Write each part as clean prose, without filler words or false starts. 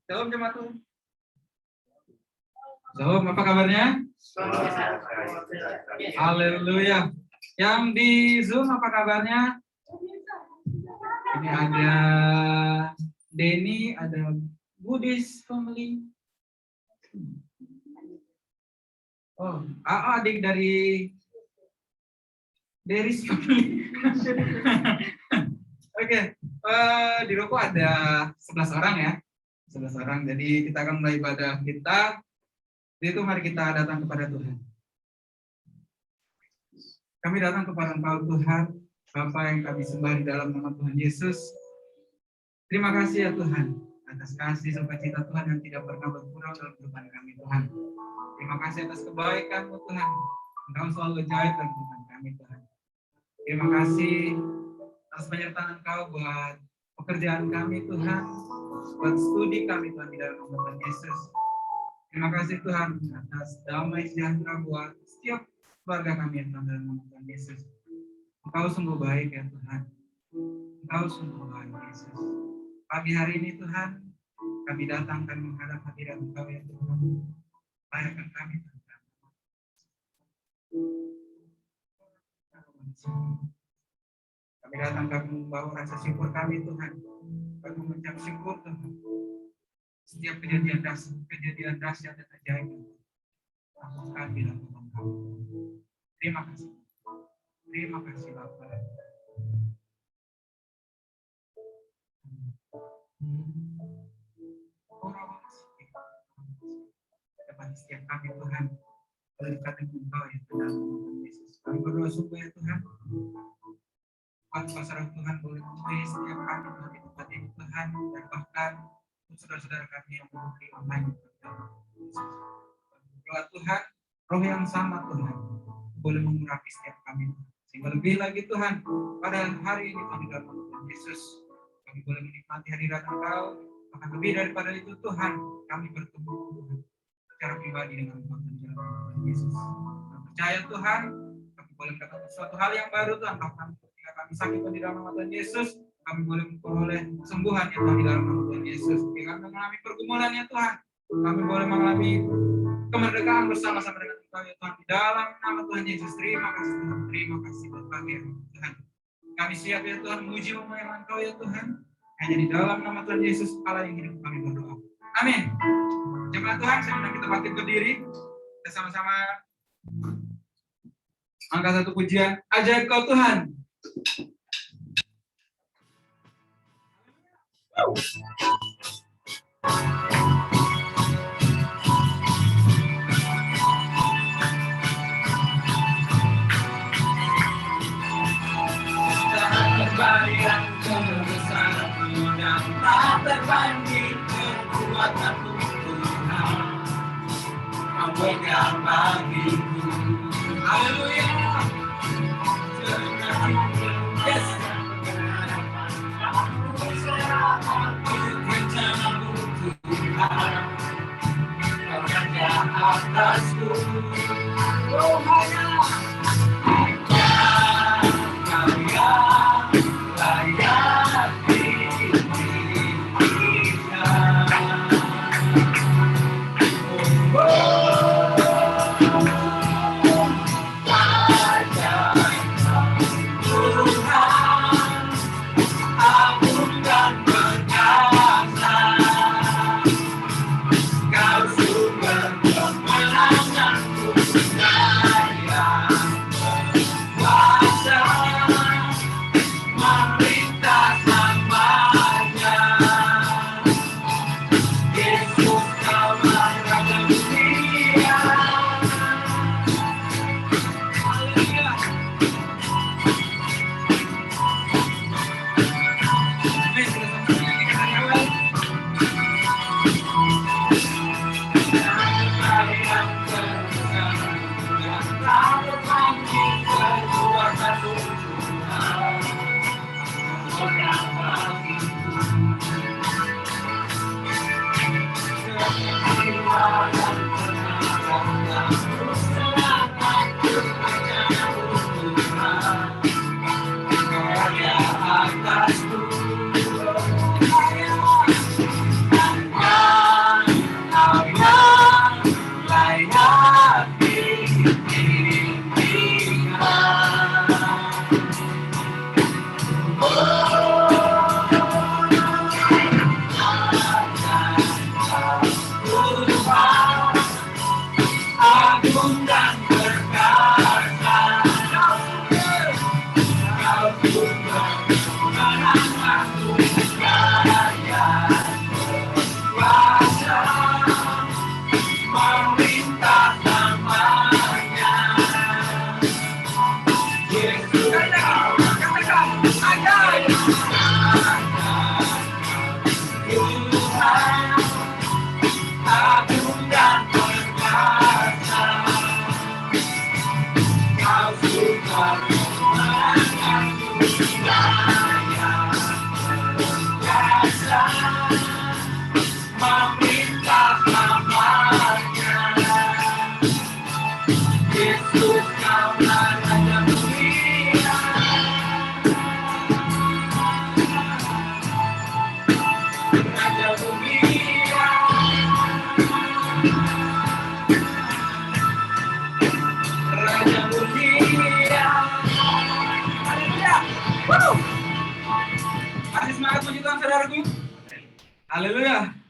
Shalom jemaat Tuhan. Shalom, apa kabarnya? Haleluya. Yang di Zoom apa kabarnya? Ini ada Denny, ada Budis family. Oh, adik dari Deris family. Oke, di Roko ada 11 orang ya. 11 orang. Jadi kita akan mulai ibadah kita. Jadi itu mari kita datang kepada Tuhan. Kami datang kepada Engkau Tuhan, Bapa yang kami sembah di dalam nama Tuhan Yesus. Terima kasih ya Tuhan atas kasih sukacita Tuhan yang tidak pernah berkurang dalam kehidupan kami Tuhan. Terima kasih atas kebaikan-Mu Tuhan. Engkau selalu ajaib dalam kehidupan kami Tuhan. Terima kasih atas penyertaan Engkau buat pekerjaan kami Tuhan, buat studi kami Tuhan di dalam nama Tuhan Yesus. Terima kasih Tuhan atas damai sejahtera buat setiap keluarga kami yang dalam nama Tuhan Yesus. Engkau sungguh baik ya Tuhan. Engkau sungguh baik Yesus. Pagi hari ini Tuhan, kami datang dan menghadap hadirat Engkau ya Tuhan. Layakkan kami Tuhan. Kami datang kami membawa rasa syukur kami Tuhan. Kami mengucap syukur Tuhan. Setiap kejadian dahsyat dan ajaib lakukan di dalam Tuhan kami. Terima kasih. Terima kasih Bapa. Dapat setiap kami Tuhan berdekat dengan Engkau ya Tuhan Yesus. Kami berdoa sungguh ya Tuhan. Kuasa roh Tuhan boleh memenuhi setiap kami Tuhan di tempat ini Tuhan, dan bahkan saudara-saudara kami yang mengikuti online berdoa Tuhan, roh yang sama Tuhan boleh mengurapi setiap kami, sehingga lebih lagi Tuhan pada hari ini kami dalam nama Tuhan Yesus kami boleh menikmati hadirat Engkau. Bahkan lebih daripada itu Tuhan, kami bertemu Tuhan secara pribadi dengan Tuhan Yesus. Kami percaya Tuhan, kami boleh mendapatkan suatu hal yang baru Tuhan. Bahkan ketika kami sakit di dalam nama Tuhan Yesus, kami boleh memperoleh kesembuhan ya Tuhan di dalam nama Tuhan Yesus. Ketika kami mengalami pergumulan ya Tuhan, kami boleh mengalami kemerdekaan bersama-sama dengan Engkau ya Tuhan di dalam nama Tuhan Yesus. Terima kasih Tuhan, terima kasih berbagai Tuhan. Kami siap ya Tuhan memuji memuliakan Engkau ya Tuhan. Hanya di dalam nama Tuhan Yesus Allah yang hidup kami berdoa. Amin. Jemaat Tuhan, sebelum kita bangkit berdiri, kita sama-sama angkat satu pujian, ajaib Kau Tuhan. Terbayang kebesaran-Mu dan tak terbanding kekuatan Tuhan. Kau berikan bagiku. Haleluya. Yes. Rencana-Mu Tuhan, Kau kerja atasku. Oh hanya puji Tuhan saudaraku. Haleluya.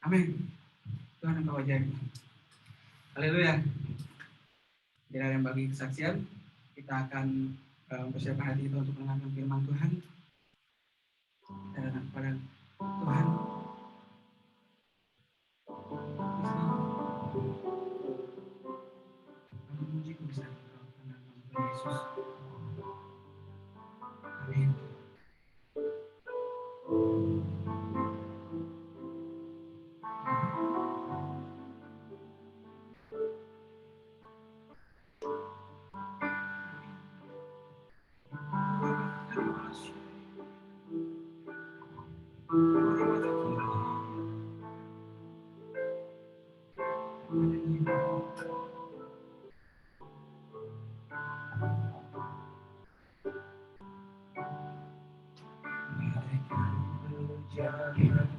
Amin. Tuhan engkau ajaib. Haleluya. Tidak ada yang bagi kesaksian, kita akan mempersiapkan hati kita untuk mendengarkan firman Tuhan. Dan kepada Tuhan. Kami memuji kebesaran Engkau karena Tuhan Yesus. Amin. jalan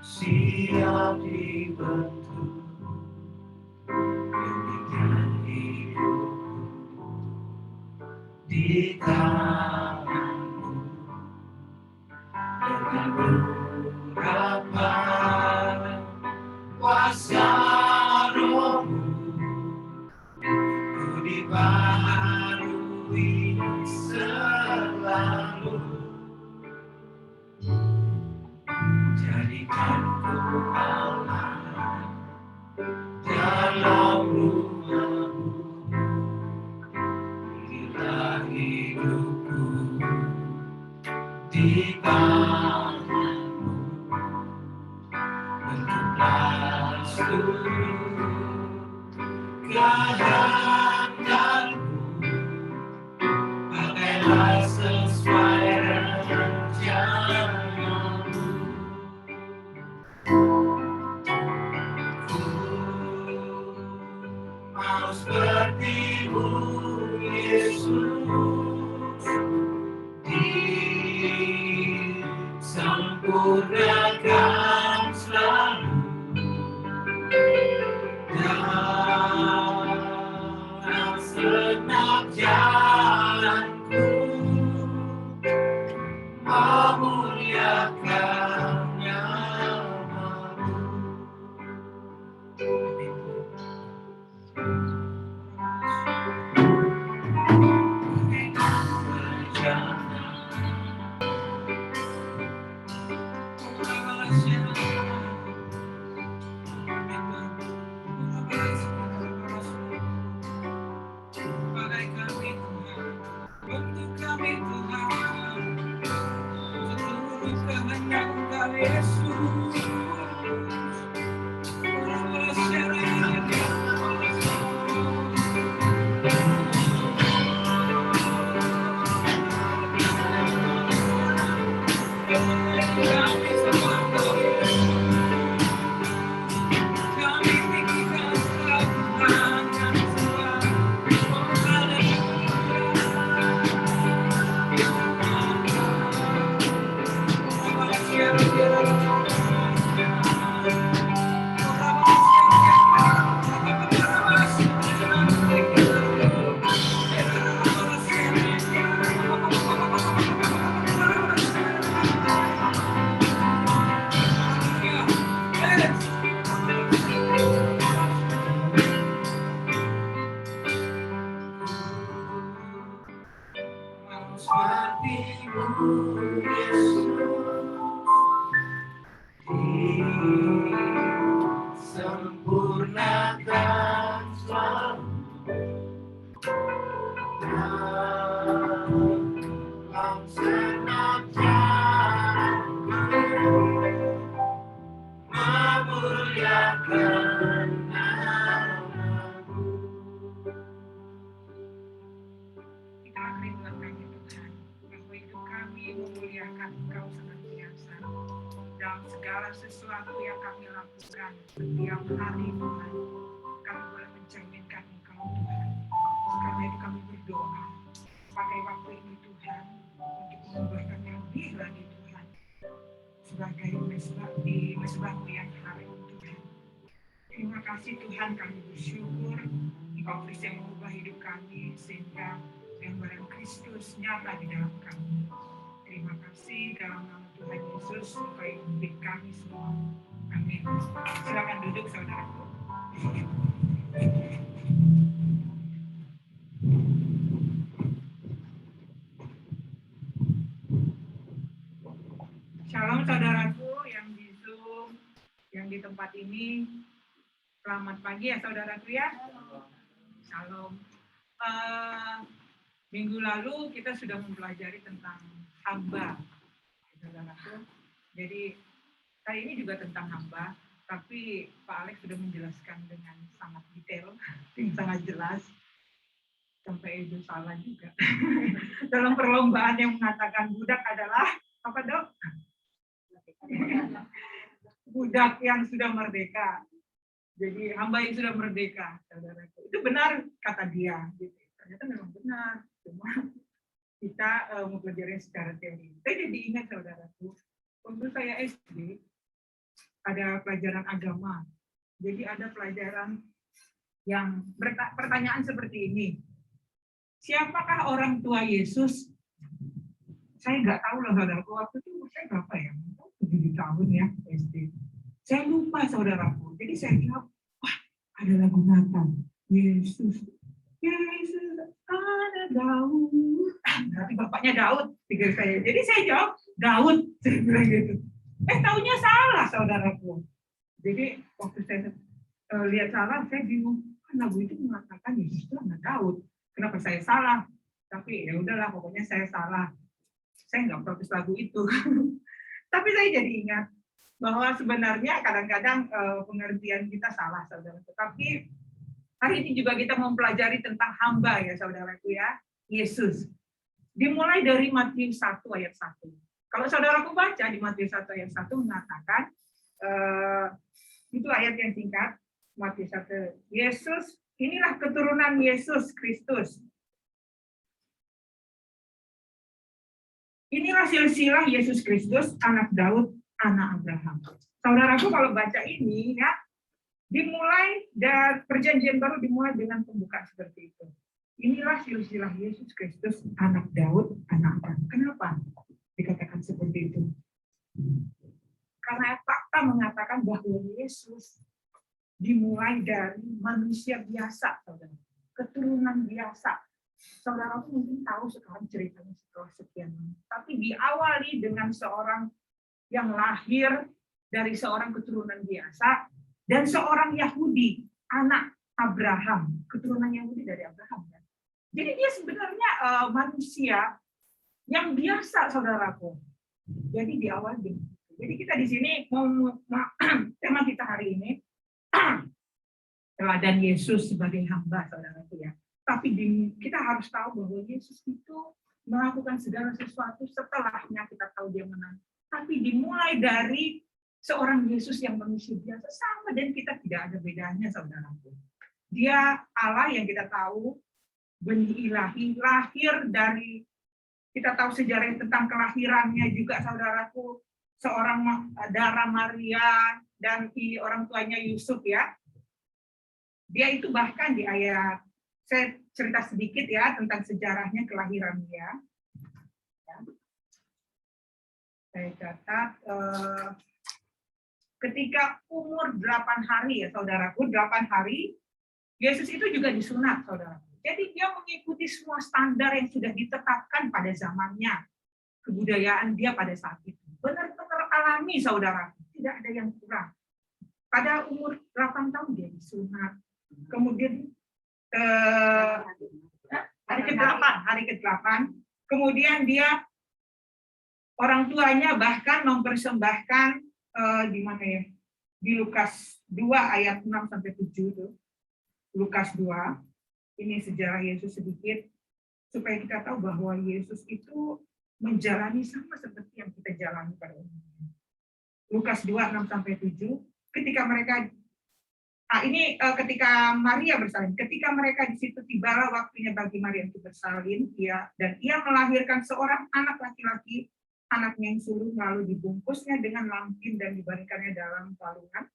siap dibentuk demikian hidupku di tanganmu dengan urapan kuasa rohmu ku dibaharui selalu jadikan ku Allah dalam rumahmu inilah hidupku di tanganmu bentuklah seluruh kehendakmu pakailah sesuai rencanamu ku mau seperti-Mu Yesus disempurnakan selalu dalam segenap jalanku memuliakan nama-Mu. Untuk kami Tuhan, seluruh kehendak Engkau Yesus. Kami semua Engkau Yesus. Kami tinggikan Tuhan, kami semua. Oh, Seperti-Mu Yesus disempurnakan selalu dalam segenap jalanku memuliakan nama-Mu. Itulah kerinduan kami Tuhan, bahwa hidup kami memuliakan Engkau senantiasa dalam segala sesuatu yang kami lakukan setiap hari Tuhan. Kami boleh mencerminkan Engkau Tuhan. Karena itu kami berdoa, pakai waktu ini Tuhan untuk mengubahkan yang lebih lagi Tuhan sebagai mesbah di mesbah-Mu yang harum Tuhan. Terima kasih Tuhan, kami bersyukur Engkau terus yang mengubah hidup kami sehingga gambaran Kristus nyata di dalam kami. Terima kasih dalam nama Tuhan Yesus, Engkau yang membimbing kami semua. Amin. Silakan duduk saudaraku. Shalom saudaraku yang di Zoom, yang di tempat ini. Selamat pagi ya saudaraku ya. Shalom. Minggu lalu kita sudah mempelajari tentang hamba, saudaraku. Jadi kali ini juga tentang hamba, tapi Pak Alex sudah menjelaskan dengan sangat detail, sangat jelas. Sampai itu salah juga. Dalam perlombaan yang mengatakan budak adalah apa dok? Budak yang sudah merdeka. Jadi hamba yang sudah merdeka, saudaraku. Itu benar kata dia. Gitu. Ternyata memang benar. Cuma kita mempelajari secara teori. Saya jadi ingat saudaraku, Waktu saya SD, ada pelajaran agama. Jadi ada pelajaran yang pertanyaan seperti ini. Siapakah orang tua Yesus? Saya nggak tahu loh saudaraku, waktu itu saya berapa ya? 7 tahun ya SD. Saya lupa saudaraku. Jadi saya jawab, wah ada lagu Natal. Yesus, Yesus, ada Daud. Berarti bapaknya Daud, pikir saya. Jadi saya jawab, Daud. Saya bilang gitu. Taunya salah saudaraku. Jadi waktu saya lihat salah, saya bingung. Kan lagu itu mengatakan Yesus itu anak Daud. Kenapa saya salah? Tapi ya udahlah, pokoknya saya salah. Saya nggak protes lagu itu. Tapi saya jadi ingat bahwa sebenarnya kadang-kadang pengertian kita salah, saudara. Tetapi hari ini juga kita mempelajari tentang hamba ya, saudaraku ya, Yesus. Dimulai dari Matius 1 ayat 1. Kalau saudaraku baca di Matius 1 ayat 1 mengatakan, itu ayat yang singkat, Matius 1, Yesus, inilah keturunan Yesus Kristus. Inilah silsilah Yesus Kristus, anak Daud, anak Abraham. Saudaraku kalau baca ini ya, dimulai dan perjanjian baru dimulai dengan pembukaan seperti itu. Inilah silsilah Yesus Kristus, anak Daud, anak Abraham. Kenapa dikatakan seperti itu? Karena fakta mengatakan bahwa Yesus dimulai dari manusia biasa, saudara. Keturunan biasa. Saudara mungkin tahu sekarang ceritanya setelah sekian lama. Tapi diawali dengan seorang yang lahir dari seorang keturunan biasa dan seorang Yahudi, anak Abraham, keturunan Yahudi dari Abraham. Jadi dia sebenarnya manusia yang biasa, saudaraku. Jadi diawali. Jadi kita di sini tema kita hari ini teladan Yesus sebagai hamba, saudaraku ya. Tapi kita harus tahu bahwa Yesus itu melakukan segala sesuatu setelahnya kita tahu dia menang. Tapi dimulai dari seorang Yesus yang manusia biasa sama dan kita tidak ada bedanya, saudaraku. Dia Allah yang kita tahu, benih ilahi, lahir dari, kita tahu sejarah tentang kelahirannya juga, saudaraku, seorang darah Maria dan orang tuanya Yusuf ya. Dia itu bahkan di ayat, saya cerita sedikit ya tentang sejarahnya kelahiran dia. Saya catat ketika umur 8 hari ya saudaraku, 8 hari Yesus itu juga disunat, saudaraku. Jadi dia mengikuti semua standar yang sudah ditetapkan pada zamannya, kebudayaan dia pada saat itu. Benar-benar alami, saudaraku, tidak ada yang kurang. Pada umur 8 tahun dia disunat. Kemudian hari ke-8, kemudian dia orang tuanya bahkan mempersembahkan di mana ya? Di Lukas 2 ayat 6 sampai 7 itu. Lukas 2. Ini sejarah Yesus sedikit supaya kita tahu bahwa Yesus itu menjalani sama seperti yang kita jalani pada umumnya. Lukas 2 6 sampai 7, ketika mereka ketika Maria bersalin, ketika mereka di situ tibalah waktunya bagi Maria untuk bersalin, dan ia melahirkan seorang anak laki-laki, anaknya yang sulung, lalu dibungkusnya dengan lampin dan dibaringkannya dalam palungan,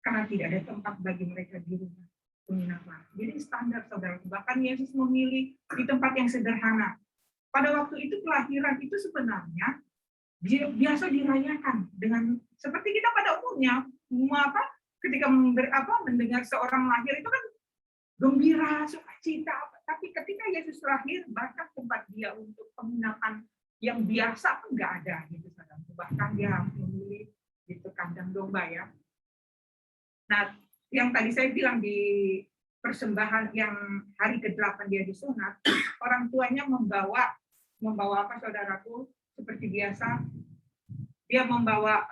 karena tidak ada tempat bagi mereka di rumah penginapan. Jadi standar, saudara. Bahkan Yesus memilih di tempat yang sederhana. Pada waktu itu kelahiran itu sebenarnya biasa dirayakan dengan seperti kita pada umumnya, ketika mendengar seorang lahir itu kan gembira, sukacita. Tapi ketika Yesus lahir, bahkan tempat dia untuk penginapan yang biasa pun nggak ada, gitu, saudara. Bahkan dia memilih itu kandang domba ya. Nah, yang tadi saya bilang di persembahan yang hari ke-8 dia disunat, orang tuanya membawa apa, saudaraku, seperti biasa. Dia membawa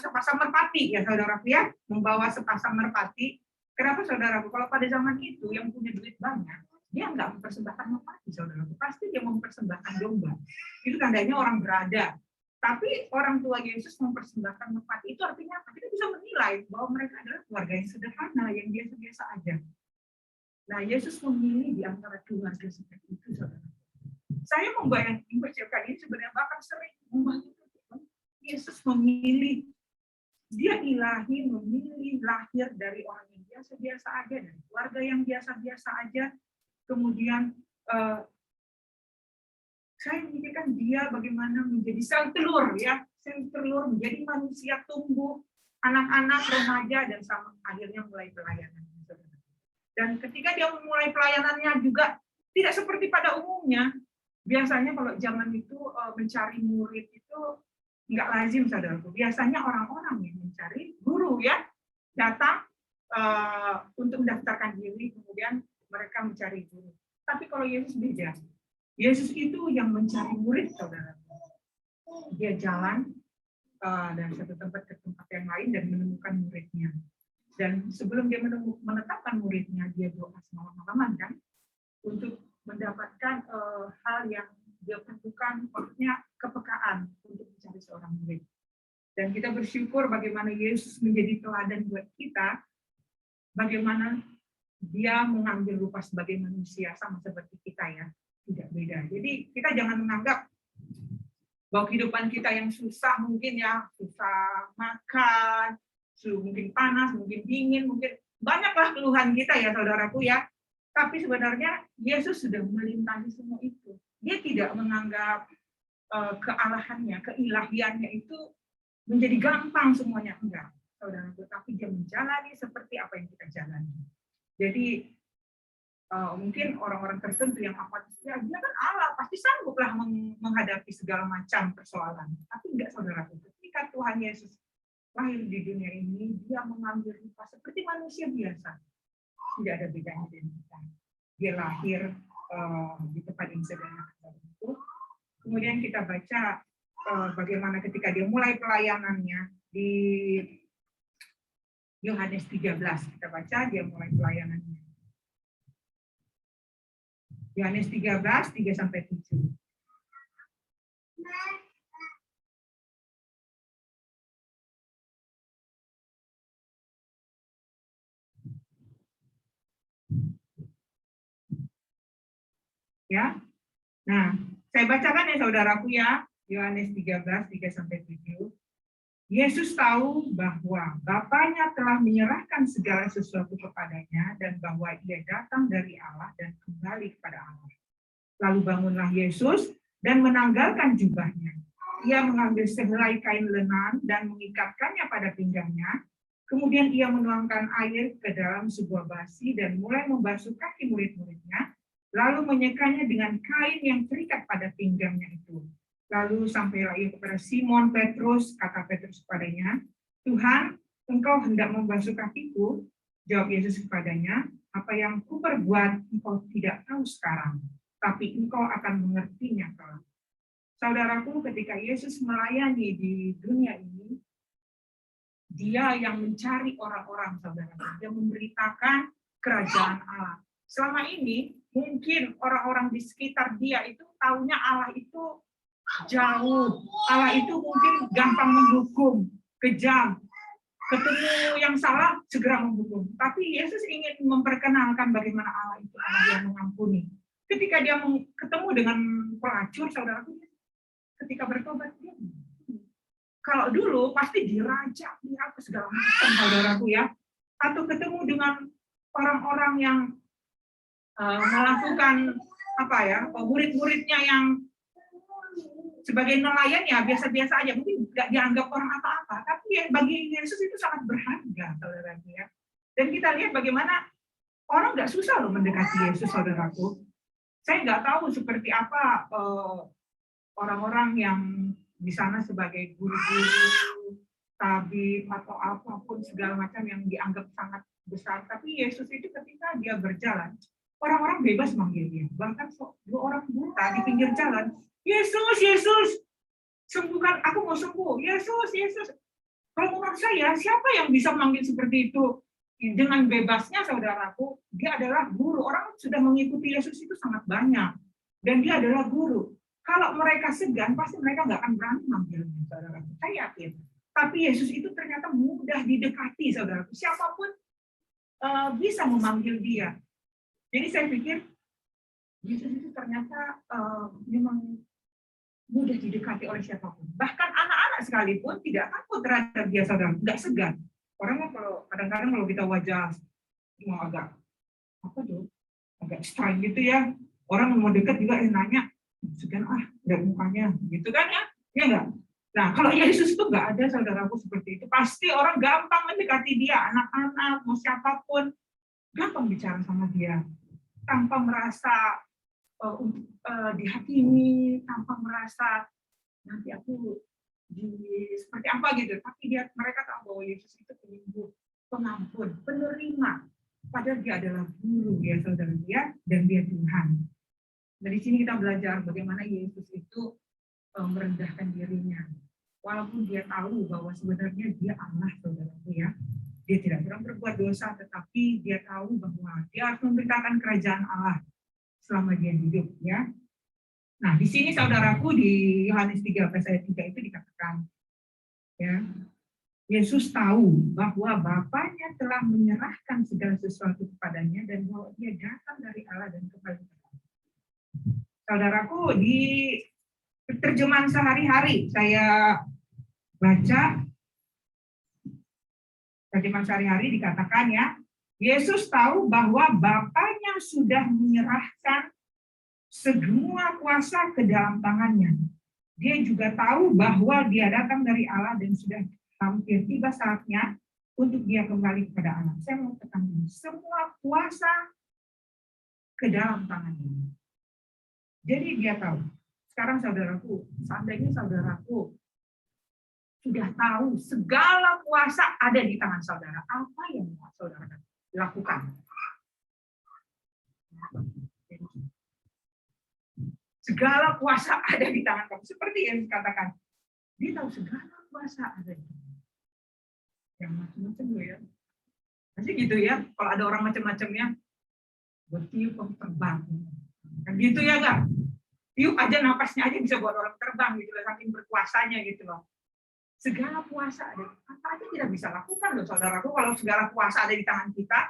sepasang merpati ya, saudaraku ya, membawa sepasang merpati. Kenapa, saudaraku? Kalau pada zaman itu yang punya duit banyak, dia nggak mempersembahkan merpati, saudaraku. Pasti dia mempersembahkan domba. Itu tandanya orang berada. Tapi orang tua Yesus mempersembahkan merpati, itu artinya apa? Kita bisa menilai bahwa mereka adalah keluarga yang sederhana, yang biasa-biasa aja. Nah, Yesus memilih di antara keluarga seperti itu, saudara. Saya mempersiapkan ini sebenarnya bahkan sering Yesus memilih, dia ilahi memilih lahir dari orang yang biasa-biasa aja, dari keluarga yang biasa-biasa aja. Kemudian saya memikirkan dia bagaimana menjadi sel telur, ya, sel telur menjadi manusia, tumbuh, anak-anak, remaja, dan akhirnya mulai pelayanan. Dan ketika dia memulai pelayanannya juga tidak seperti pada umumnya. Biasanya kalau zaman itu mencari murid itu nggak lazim, saudaraku. Biasanya orang-orang yang mencari guru, ya, datang untuk mendaftarkan diri, kemudian mereka mencari guru. Tapi kalau Yesus beda. Yesus itu yang mencari murid, saudara. Dia jalan dari satu tempat ke tempat yang lain dan menemukan muridnya. Dan sebelum dia menetapkan muridnya, dia doa semalam-malaman, kan, untuk mendapatkan hal yang dia perlukan, maksudnya kepekaan untuk mencari seorang murid. Dan kita bersyukur bagaimana Yesus menjadi teladan buat kita, bagaimana dia mengambil rupa sebagai manusia sama seperti kita, ya, tidak beda. Jadi kita jangan menganggap bahwa kehidupan kita yang susah, mungkin ya, susah makan, mungkin panas, mungkin dingin, mungkin banyaklah keluhan kita, ya, saudaraku, ya. Tapi sebenarnya Yesus sudah melintasi semua itu. Dia tidak menganggap kealahannya, keilahiannya itu menjadi gampang semuanya, enggak, saudaraku. Tapi dia menjalani seperti apa yang kita jalani. Jadi mungkin orang-orang tertentu yang apatis, ya, dia kan Allah, pasti sangguplah menghadapi segala macam persoalan. Tapi enggak, saudaraku. Ketika Tuhan Yesus lahir di dunia ini, dia mengambil rupa seperti manusia biasa. Tidak ada bedanya dengan kita. Dia lahir di tempat yang sederhana itu. Kemudian kita baca bagaimana ketika dia mulai pelayanannya di Yohanes 13. Kita baca dia mulai pelayanannya. Yohanes 13, 3-7. Ya. Nah, saya bacakan ya, saudaraku, ya. Yohanes 13, 3-7. Yesus tahu bahwa Bapanya telah menyerahkan segala sesuatu kepadanya dan bahwa ia datang dari Allah dan kembali kepada Allah. Lalu bangunlah Yesus dan menanggalkan jubahnya. Ia mengambil sehelai kain lenan dan mengikatkannya pada pinggangnya. Kemudian ia menuangkan air ke dalam sebuah basi dan mulai membasuh kaki murid-muridnya, lalu menyekanya dengan kain yang terikat pada pinggangnya itu. Lalu sampailah ia kepada Simon Petrus, kata Petrus kepadanya, "Tuhan, engkau hendak membasuh kakiku?" Jawab Yesus kepadanya, "Apa yang kuperbuat engkau tidak tahu sekarang, tapi engkau akan mengertinya kelak." Saudaraku, ketika Yesus melayani di dunia ini, dia yang mencari orang-orang, saudaraku. Dia memberitakan kerajaan Allah. Selama ini, mungkin orang-orang di sekitar dia itu taunya Allah itu jauh. Allah itu mungkin gampang menghukum, kejam. Ketemu yang salah, segera menghukum. Tapi Yesus ingin memperkenalkan bagaimana Allah itu Allah yang mengampuni. Ketika dia ketemu dengan pelacur, saudaraku, ketika bertobat, dia kalau dulu pasti dirajak, apa segala macam, saudaraku, ya. Atau ketemu dengan orang-orang yang melakukan apa, ya, murid-muridnya yang sebagai nelayan, ya biasa-biasa aja, mungkin nggak dianggap orang apa-apa, tapi ya, bagi Yesus itu sangat berharga, saudaraku, ya. Dan kita lihat bagaimana orang nggak susah loh mendekati Yesus, saudaraku. Saya nggak tahu seperti apa orang-orang yang di sana sebagai guru-guru, tabib atau apapun segala macam yang dianggap sangat besar. Tapi Yesus itu ketika dia berjalan, orang-orang bebas manggil dia. Bahkan dua orang buta di pinggir jalan, "Yesus, Yesus, sembuhkan, aku mau sembuh. Yesus, Yesus." Kalau menurut saya, siapa yang bisa manggil seperti itu? Dengan bebasnya, saudaraku, dia adalah guru. Orang sudah mengikuti Yesus itu sangat banyak. Dan dia adalah guru. Kalau mereka segan, pasti mereka nggak akan berani manggilnya, saudaraku. Saya yakin. Tapi Yesus itu ternyata mudah didekati, saudaraku. Siapapun bisa memanggil dia. Jadi saya pikir, Yesus itu ternyata memang mudah didekati oleh siapapun. Bahkan anak-anak anak-anak sekalipun tidak takut terhadap dia, saudara, nggak segan. Orang mah kalau kadang-kadang kalau kita wajah mau agak apa tuh, agak strike gitu ya, orang mau deket juga nanya, segan lihat mukanya, gitu kan ya, ya enggak? Nah, kalau Yesus itu nggak ada, saudaraku, seperti itu. Pasti orang gampang mendekati dia, anak-anak, mau siapapun, gampang bicara sama dia, tanpa merasa dihakimi, tanpa merasa nanti aku seperti apa gitu. Tapi mereka tahu bahwa Yesus itu penyembuh, pengampun, penerima. Padahal dia adalah guru ya, saudara, dia dan dia Tuhan. Dari sini kita belajar bagaimana Yesus itu merendahkan dirinya. Walaupun dia tahu bahwa sebenarnya dia Allah, saudaraku ya. Dia tidak pernah berbuat dosa, tetapi dia tahu bahwa dia harus memberitakan kerajaan Allah selama dia hidup ya. Nah, di sini saudaraku di Yohanes 3 ayat 3 itu dikatakan ya, Yesus tahu bahwa Bapaknya telah menyerahkan segala sesuatu kepadanya dan bahwa dia datang dari Allah dan kembali kepada Allah. Saudaraku, di terjemahan sehari-hari saya baca terjemahan sehari-hari dikatakan ya, Yesus tahu bahwa Bapaknya sudah menyerahkan semua kuasa ke dalam tangannya. Dia juga tahu bahwa dia datang dari Allah dan sudah hampir tiba saatnya untuk dia kembali kepada Allah. Saya mau tekankan, semua kuasa ke dalam tangannya. Jadi dia tahu. Sekarang saudaraku, seandainya saudaraku sudah tahu segala kuasa ada di tangan saudara, apa yang saudara lakukan? Segala kuasa ada di tangan kamu. Seperti yang dikatakan, dia tahu segala kuasa ada di tangan. Yang macam-macam ya. Pasti gitu ya, kalau ada orang macam-macamnya, bertiup terbang. Kan gitu ya enggak? Tiup aja napasnya aja bisa buat orang terbang gitu loh, saking berkuasanya gitu loh. Segala kuasa ada. Apa aja tidak bisa lakukan loh saudaraku kalau segala kuasa ada di tangan kita.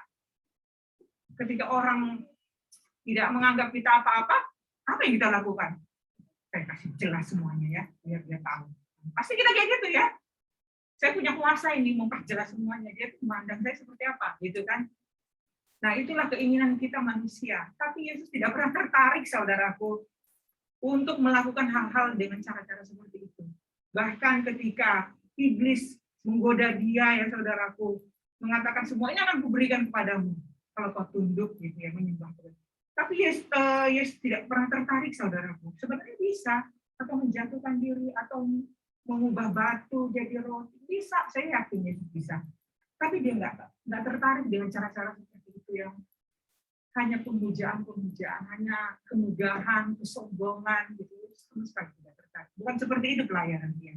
Ketika orang tidak menganggap kita apa-apa, apa yang kita lakukan? Saya kasih jelas semuanya ya, biar dia tahu. Pasti kita kayak gitu ya. Saya punya kuasa ini, memperjelas semuanya. Dia memandang saya seperti apa, gitu kan? Nah, itulah keinginan kita manusia. Tapi Yesus tidak pernah tertarik, saudaraku, untuk melakukan hal-hal dengan cara-cara seperti itu. Bahkan ketika iblis menggoda dia, ya saudaraku, mengatakan semuanya akan kuberikan kepadamu kalau kau tunduk gitu ya, menyembah Tuhan. Tapi Yesus tidak pernah tertarik, saudaraku. Sebenarnya bisa, atau menjatuhkan diri, atau mengubah batu jadi roti. Bisa, saya yakin Yesus bisa. Tapi dia nggak tertarik dengan cara-cara seperti itu yang hanya pemujaan-pemujaan, hanya kemegahan, kesombongan, gitu. Sama sekali tidak tertarik. Bukan seperti itu pelayanan dia.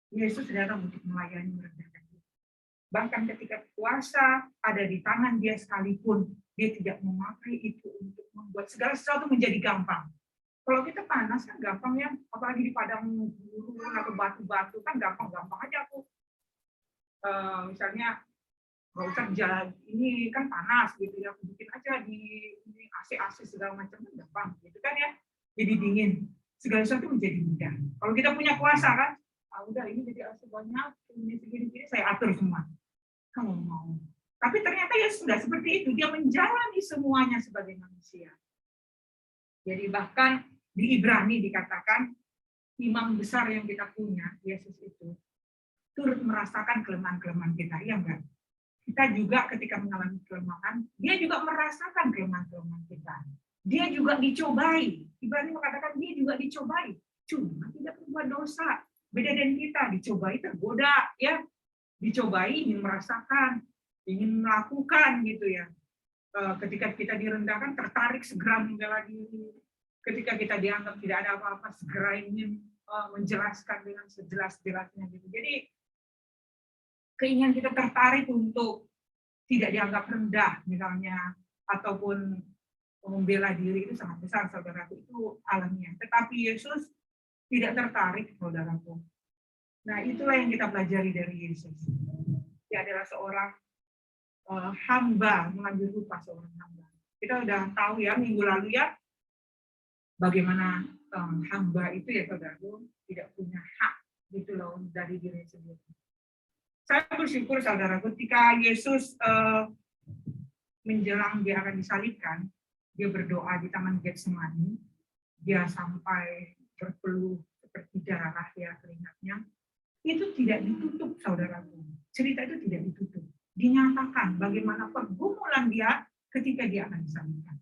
Yesus datang untuk melayani, merendahkan diri. Bahkan ketika kuasa ada di tangan dia sekalipun, dia tidak memakai itu untuk membuat segala sesuatu menjadi gampang. Kalau kita panas kan gampang ya, apalagi di padang gurun atau batu-batu kan gampang-gampang aja aku. Misalnya nggak usah jalan ini kan panas gitu ya, aku bikin aja di AC segala macam kan gampang gitu kan ya, jadi dingin, segala sesuatu menjadi mudah. Kalau kita punya kuasa kan, udah ini jadi AC banyak, ini segini-gini saya atur semua. Kamu mau. Tapi ternyata ya sudah seperti itu, dia menjalani semuanya sebagai manusia. Jadi bahkan di Ibrani dikatakan imam besar yang kita punya, Yesus itu turut merasakan kelemahan-kelemahan kita, iya enggak? Kita juga ketika mengalami kelemahan, dia juga merasakan kelemahan-kelemahan kita. Dia juga dicobai. Ibrani mengatakan dia juga dicobai. Cuma tidak berbuat dosa. Beda dengan kita, dicobai tergoda, ya. Dicobai ingin merasakan, ingin melakukan gitu ya. Ketika kita direndahkan, tertarik segera membela diri. Ketika kita dianggap tidak ada apa-apa, segera ingin menjelaskan dengan sejelas-jelasnya gitu. Jadi keinginan kita tertarik untuk tidak dianggap rendah misalnya, ataupun membela diri itu sangat besar, saudaraku, itu alamiah. Tetapi Yesus tidak tertarik, saudaraku. Nah, itulah yang kita pelajari dari Yesus. Dia adalah seorang hamba, mengambil rupa seorang hamba. Kita udah tahu ya minggu lalu ya, bagaimana hamba itu ya, saudaraku, tidak punya hak gitu loh dari diri sendiri. Saya bersyukur saudara, ketika Yesus menjelang dia akan disalibkan, dia berdoa di taman Getsemani, dia sampai berpeluh seperti darah ya keringatnya, itu tidak ditutup saudaraku. Cerita itu tidak ditutup. Dinyatakan bagaimana pergumulan dia ketika dia akan disalibkan.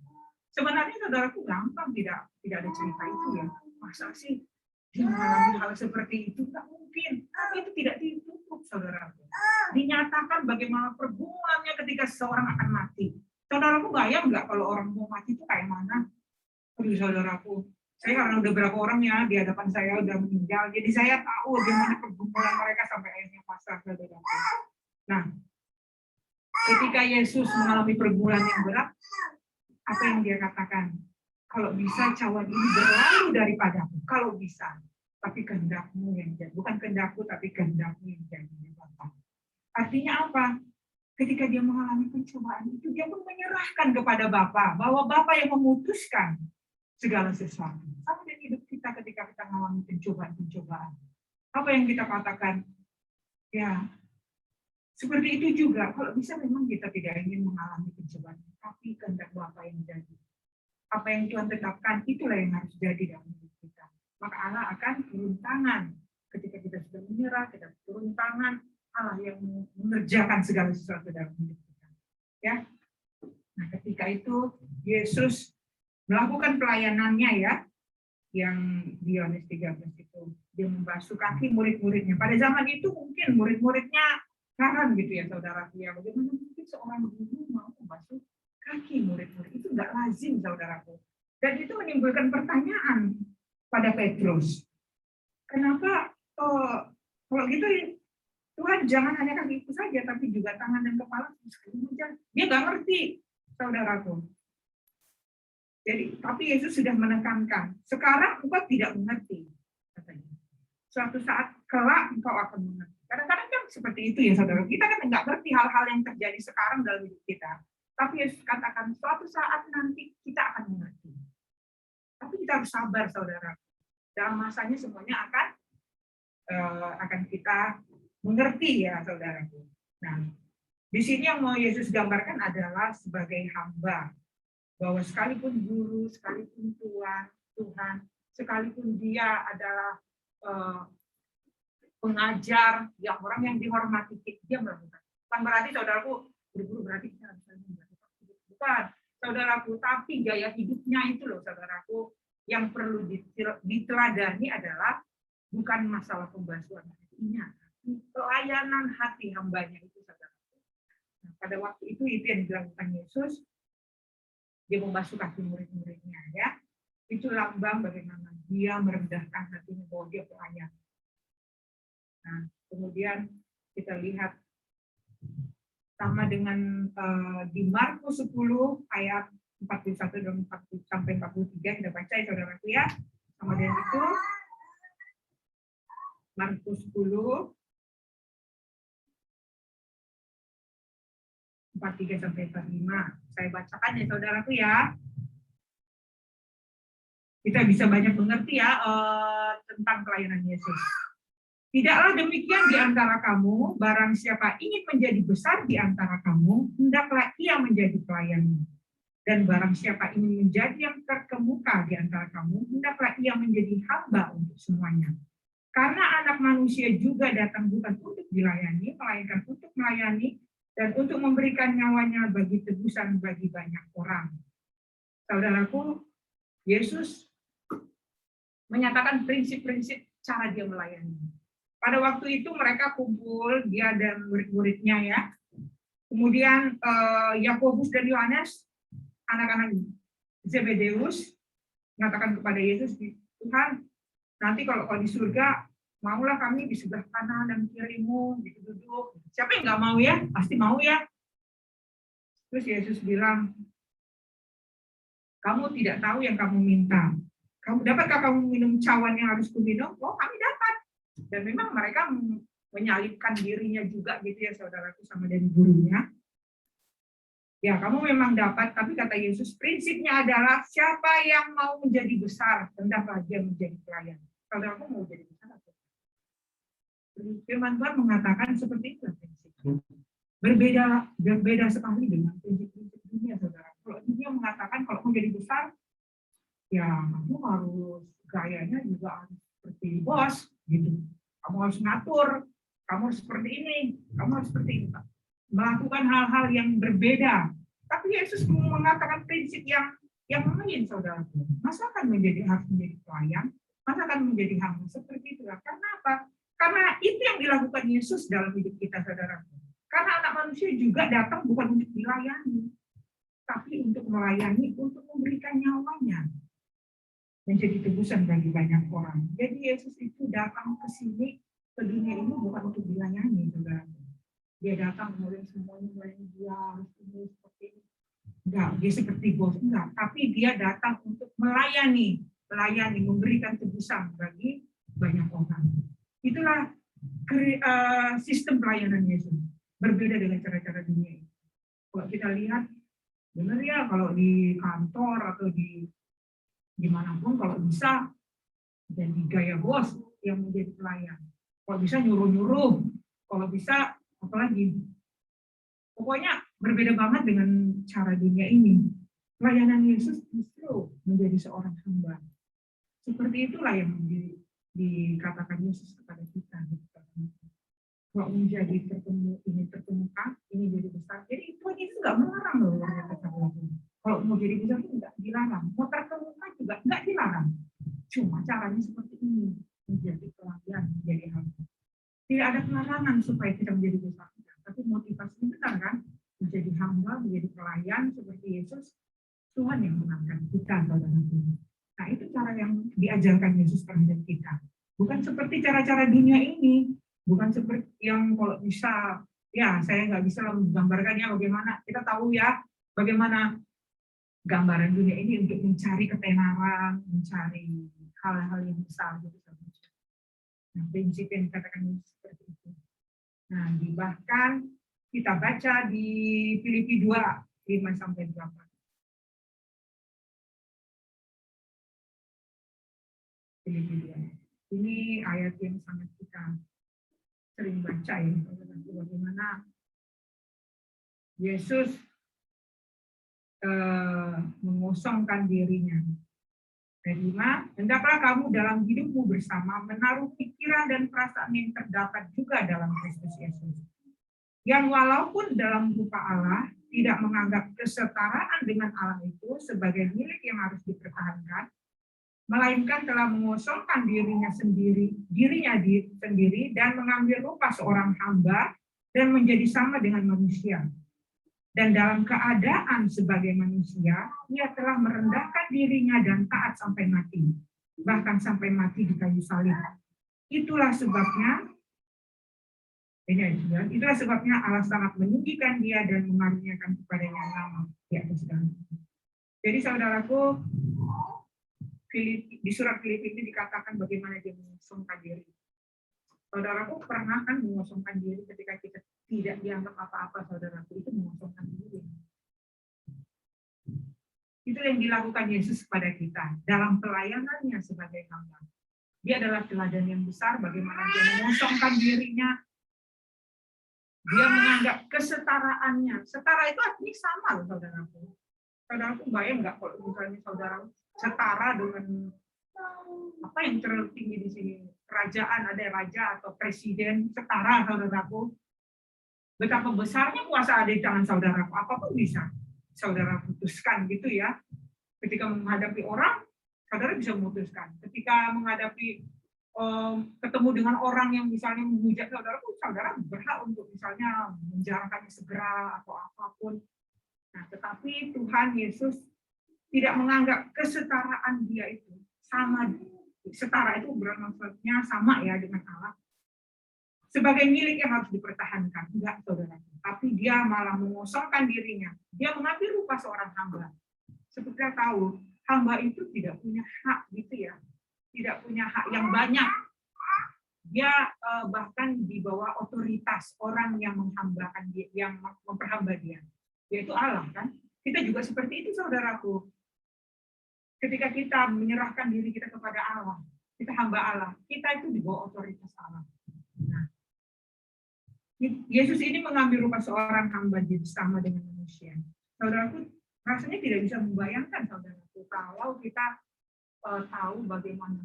Sebenarnya saudaraku gampang, tidak ada cerita itu ya. Masa sih dia mengalami hal seperti itu? Tak mungkin. Tapi itu tidak ditutup saudaraku. Dinyatakan bagaimana pergumulannya ketika seseorang akan mati. Saudaraku bayang nggak kalau orang mau mati itu kayak mana? Aduh saudaraku, saya karena udah berapa orang ya di hadapan saya udah meninggal, jadi saya tahu bagaimana pergumulan mereka sampai akhirnya pasrah saudaraku. Nah, ketika Yesus mengalami pergumulan yang berat, apa yang dia katakan? Kalau bisa cawan ini berlalu daripadaku, kalau bisa. Tapi kehendakmu yang jadi, bukan kehendakku tapi kehendakmu yang jadi. Artinya apa? Ketika dia mengalami pencobaan itu, dia pun menyerahkan kepada Bapa, bahwa Bapa yang memutuskan segala sesuatu. Sama dengan hidup kita ketika kita mengalami pencobaan-pencobaan. Apa yang kita katakan? Ya, seperti itu juga. Kalau bisa memang kita tidak ingin mengalami pencobaan, tapi kehendak Bapa yang jadi. Apa yang Tuhan tetapkan, itulah yang harus jadi dalam hidup kita. Maka Allah akan turun tangan. Ketika kita sudah menyerah, kita turun tangan, Allah yang mengerjakan segala sesuatu dalam hidup kita. Ya. Nah, ketika itu Yesus melakukan pelayanannya ya, yang di Yohanes 13 itu, dia membasuh kaki murid-muridnya. Pada zaman itu mungkin murid-muridnya heran gitu ya saudara. Ya, bagaimana mungkin seorang guru mau membasuh kaki murid-murid? Itu enggak lazim saudaraku. Dan itu menimbulkan pertanyaan pada Petrus. Kenapa kalau gitu Tuhan jangan hanya kakiku saja, tapi juga tangan dan kepala. Dia nggak ngerti, saudaraku. Jadi, tapi Yesus sudah menekankan. Sekarang engkau tidak mengerti, katanya. Suatu saat kelak engkau akan mengerti. Kadang-kadang kan seperti itu ya, saudara. Kita kan nggak ngerti hal-hal yang terjadi sekarang dalam hidup kita. Tapi Yesus katakan, suatu saat nanti kita akan mengerti. Tapi kita harus sabar, saudara. Dalam masanya semuanya akan kita mengerti ya saudaraku. Nah, di sini yang mau Yesus gambarkan adalah sebagai hamba, bahwa sekalipun guru, sekalipun Tuhan, sekalipun dia adalah pengajar, yang orang yang dihormati, dia melakukan. Bukan berarti saudaraku guru-guru berarti kita harus melakukan. Bukan, saudaraku, tapi gaya hidupnya itu loh saudaraku yang perlu diteladani adalah bukan masalah pembasuhan hatinya. Pelayanan hati hambanya itu saudara. Nah, pada waktu itu yang dilakukan Yesus, dia membasuh kaki murid-muridnya ya. Itu lambang bagaimana dia merendahkan hatinya bahwa dia pelayan. Nah, kemudian kita lihat sama dengan di Markus 10 ayat 41 dan 40 sampai 43 kita baca ya saudaraku ya. Sama dengan itu Markus 10 43 sampai 45. Saya bacakan ya saudaraku ya. Kita bisa banyak mengerti ya tentang pelayanan Yesus. Tidaklah demikian di antara kamu, barang siapa ingin menjadi besar di antara kamu, hendaklah ia menjadi pelayanmu. Dan barang siapa ingin menjadi yang terkemuka di antara kamu, hendaklah ia menjadi hamba untuk semuanya. Karena anak manusia juga datang bukan untuk dilayani, melainkan untuk melayani, dan untuk memberikan nyawanya bagi tebusan bagi banyak orang. Saudaraku, Yesus menyatakan prinsip-prinsip cara dia melayani. Pada waktu itu mereka kumpul, dia dan murid-muridnya ya. Kemudian Yakobus dan Yohanes, anak-anak Zebedeus, mengatakan kepada Yesus, Tuhan, nanti kalau di surga, maulah kami di sebelah kanan dan kirimu, gitu duduk. Siapa yang nggak mau ya? Pasti mau ya. Terus Yesus bilang, kamu tidak tahu yang kamu minta. Dapatkah kamu minum cawan yang harus kuminum? Oh, kami dapat. Dan memang mereka menyalibkan dirinya juga gitu ya saudaraku sama dengan gurunya. Ya, kamu memang dapat, tapi kata Yesus, prinsipnya adalah siapa yang mau menjadi besar, hendaklah dia menjadi pelayan. Saudaraku mau jadi besar atau Firman Tuhan mengatakan seperti itu prinsip. Berbeda sekali dengan prinsip-prinsip dunia, saudara. Kalau dunia mengatakan kalau mau jadi besar, ya kamu harus gayanya juga harus seperti bos, gitu. Kamu harus ngatur, kamu harus seperti ini, kamu harus seperti itu. Melakukan hal-hal yang berbeda. Tapi Yesus mengatakan prinsip yang lain, saudara. Masa akan harus menjadi pelayan? Masa akan menjadi hamba? Seperti itu. Karena apa? Karena itu yang dilakukan Yesus dalam hidup kita, saudara. Karena anak manusia juga datang bukan untuk dilayani, tapi untuk melayani, untuk memberikan nyawanya menjadi tebusan bagi banyak orang. Jadi Yesus itu datang ke sini, ke dunia ini bukan untuk dilayani, saudara. Dia datang kemudian semuanya melayani dia harus ini seperti ini. Enggak, dia seperti bos, enggak. Tapi dia datang untuk melayani, memberikan tebusan bagi banyak orang. Itulah sistem pelayanan Yesus. Berbeda dengan cara-cara dunia. Kalau kita lihat, benar ya kalau di kantor atau di dimanapun kalau bisa jadi gaya bos yang menjadi pelayan. Kalau bisa nyuruh-nyuruh, kalau bisa apalagi. Pokoknya berbeda banget dengan cara dunia ini. Pelayanan Yesus justru menjadi seorang hamba. Seperti itulah yang dikatakan Yesus kepada kita. Kalau menjadi ingin terkemuka, ingin jadi besar. Jadi Tuhan itu nggak melarang loh orang yang kalau mau jadi besar itu nggak dilarang. Mau terkemuka juga nggak dilarang. Cuma caranya seperti ini, menjadi pelayan, menjadi hamba. Tidak ada pelarangan supaya kita menjadi besar. Tapi motivasinya benar kan? Menjadi hamba, menjadi pelayan seperti Yesus. Tuhan yang menangkan kita, saudara. Nah itu cara yang diajarkan Yesus terhadap kita. Bukan seperti cara-cara dunia ini. Bukan seperti yang kalau bisa, ya saya nggak bisa menggambarkannya bagaimana. Kita tahu ya bagaimana gambaran dunia ini untuk mencari ketenaran, mencari hal-hal yang besar. Gitu. Nah, prinsip yang dikatakan seperti itu. Nah, bahkan kita baca di Filipi 2, 5-8. Filipi 2. Ini ayat yang sangat kita sering baca ya, bagaimana Yesus mengosongkan dirinya. Ayat 5, hendaklah kamu dalam hidupmu bersama menaruh pikiran dan perasaan yang terdapat juga dalam Kristus Yesus. Yang walaupun dalam rupa Allah, tidak menganggap kesetaraan dengan Allah itu sebagai milik yang harus dipertahankan, melainkan telah mengosongkan dirinya sendiri dan mengambil rupa seorang hamba dan menjadi sama dengan manusia. Dan dalam keadaan sebagai manusia, ia telah merendahkan dirinya dan taat sampai mati, bahkan sampai mati di kayu salib. Itulah sebabnya Allah sangat meninggikan dia dan mengaruniakan kepadanya nama di atas segala. Jadi saudaraku, di surat Filipi ini dikatakan bagaimana dia mengosongkan diri. Saudaraku pernah kan mengosongkan diri ketika kita tidak dianggap apa-apa, saudaraku, itu mengosongkan diri. Itu yang dilakukan Yesus kepada kita dalam pelayanannya sebagai hamba. Dia adalah teladan yang besar bagaimana dia mengosongkan dirinya. Dia menganggap kesetaraannya. Setara itu artinya sama, saudaraku. Saudaraku bayang nggak kalau misalnya saudara setara dengan apa yang tertinggi di sini, kerajaan, ada raja atau presiden, setara, saudaraku. Betapa besarnya kuasa ada di tangan saudaraku, apapun bisa saudara putuskan gitu ya. Ketika menghadapi orang, saudara bisa memutuskan. Ketika menghadapi ketemu dengan orang yang misalnya menghujat saudaraku, saudara berhak untuk misalnya menjarakannya segera atau apapun. Nah, tetapi Tuhan Yesus tidak menganggap kesetaraan dia itu sama. Setara itu bermaksudnya sama ya dengan Allah. Sebagai milik yang harus dipertahankan. Enggak, saudara. Tapi dia malah mengosongkan dirinya. Dia mengambil rupa seorang hamba. Seperti kita tahu, hamba itu tidak punya hak gitu ya. Tidak punya hak yang banyak. Dia bahkan di bawah otoritas orang yang menghambakan dia, yang memperhamba dia. Yaitu Allah kan. Kita juga seperti itu, saudaraku. Ketika kita menyerahkan diri kita kepada Allah, kita hamba Allah, kita itu di bawah otoritas Allah. Nah, Yesus ini mengambil rupa seorang hamba jadi sama dengan manusia. Saudaraku, rasanya tidak bisa membayangkan, saudaraku, kalau kita tahu bagaimana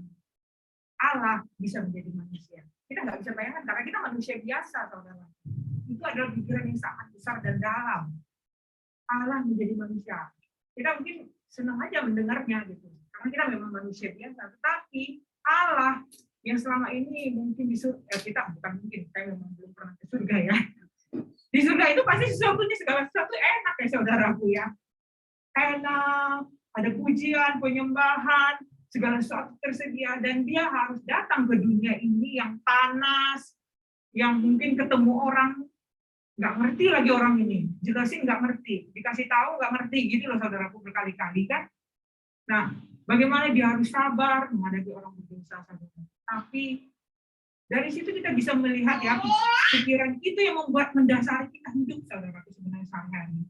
Allah bisa menjadi manusia. Kita nggak bisa bayangkan, karena kita manusia biasa, saudara. Itu adalah pikiran yang sangat besar dan dalam. Allah menjadi manusia. Kita mungkin senang aja mendengarnya, gitu. Karena kita memang manusia biasa. Tetapi Allah yang selama ini mungkin di surga, kita bukan mungkin, saya memang belum pernah ke surga ya. Di surga itu pasti sesuatunya, segala sesuatu enak ya saudaraku ya. Enak, ada pujian, penyembahan, segala sesuatu tersedia, dan dia harus datang ke dunia ini yang panas, yang mungkin ketemu orang, nggak ngerti lagi orang ini, jelasin nggak ngerti, dikasih tahu nggak ngerti, gitu loh saudaraku berkali-kali kan. Nah, bagaimana dia harus sabar menghadapi orang berdosa, saudara. Tapi dari situ kita bisa melihat ya, pikiran itu yang membuat mendasari kita hidup, saudaraku, sebenarnya sehari-hari.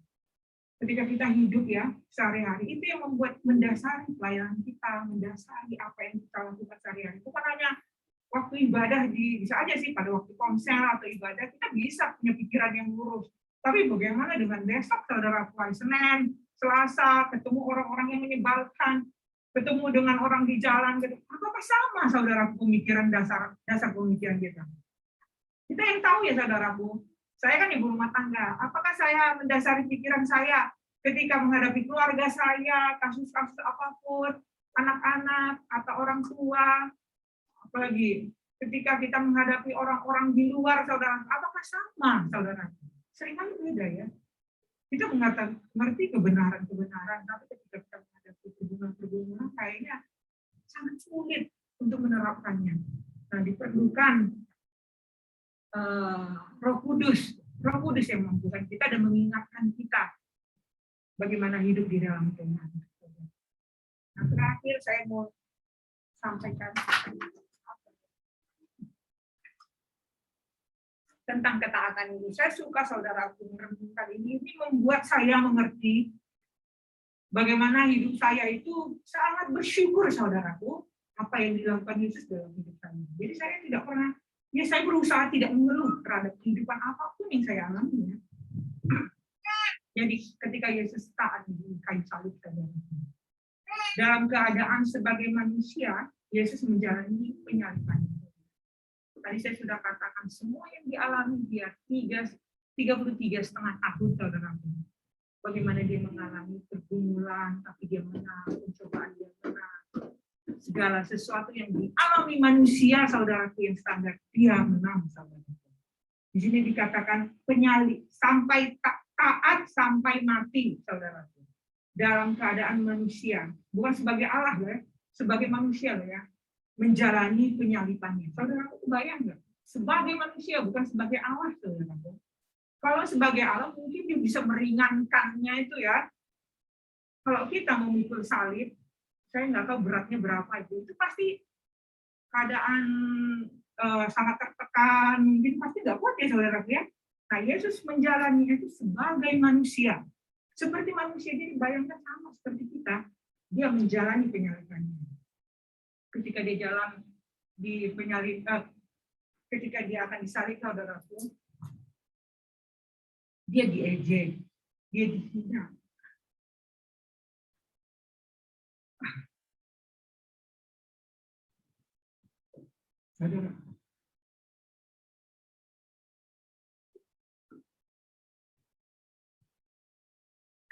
Ketika kita hidup ya, sehari-hari, itu yang membuat mendasari pelayanan kita, mendasari apa yang kita lakukan sehari-hari. Bukan hanya waktu ibadah, bisa aja sih pada waktu konser atau ibadah, kita bisa punya pikiran yang lurus. Tapi bagaimana dengan besok, saudara, hari Senin, Selasa, ketemu orang-orang yang menyebalkan, ketemu dengan orang di jalan, apakah sama, saudara, pemikiran dasar pemikiran kita? Kita yang tahu ya, saudaraku. Saya kan ibu rumah tangga. Apakah saya mendasari pikiran saya ketika menghadapi keluarga saya, kasus-kasus apapun, anak-anak atau orang tua, apalagi ketika kita menghadapi orang-orang di luar, saudara, apakah sama, saudara? Seringkali beda ya. Kita mengerti kebenaran-kebenaran, tapi ketika kita menghadapi pergumulan-pergumulan, kayaknya sangat sulit untuk menerapkannya. Nah, diperlukan Roh Kudus yang memampukan kita dan mengingatkan kita bagaimana hidup di dalam Tuhan. Nah, terakhir saya mau sampaikan tentang ketaatan ini. Saya suka saudaraku merenungkan ini membuat saya mengerti bagaimana hidup saya itu sangat bersyukur, saudaraku, apa yang dilakukan Yesus dalam hidup saya. Jadi saya tidak pernah, ya saya berusaha tidak mengeluh terhadap kehidupan apapun yang saya alami. Jadi ketika Yesus taat di kayu salib, dalam keadaan sebagai manusia, Yesus menjalani penyaliban. Tadi saya sudah katakan semua yang dialami dia 33,5 tahun, saudaraku. Bagaimana dia mengalami pergumulan, tapi dia menang, pencobaan dia menang. Segala sesuatu yang dialami manusia, saudaraku, yang standar, dia menang, saudaraku. Di sini dikatakan penyalib, sampai taat sampai mati, saudaraku. Dalam keadaan manusia, bukan sebagai Allah ya, sebagai manusia ya, menjalani penyalibannya. Saudaraku, kebayang nggak? Sebagai manusia, bukan sebagai Allah, saudaraku. Kalau sebagai Allah mungkin dia bisa meringankannya itu ya. Kalau kita memikul salib, saya nggak tahu beratnya berapa itu pasti keadaan sangat tertekan, mungkin pasti nggak kuat ya saudara ya. Nah, Yesus menjalani itu sebagai manusia. Seperti manusia, jadi bayangkan sama seperti kita, dia menjalani penyalibannya. Ketika dia jalan di ketika dia akan disalib, saudaraku, dia diejek, dia dihina. Saudara,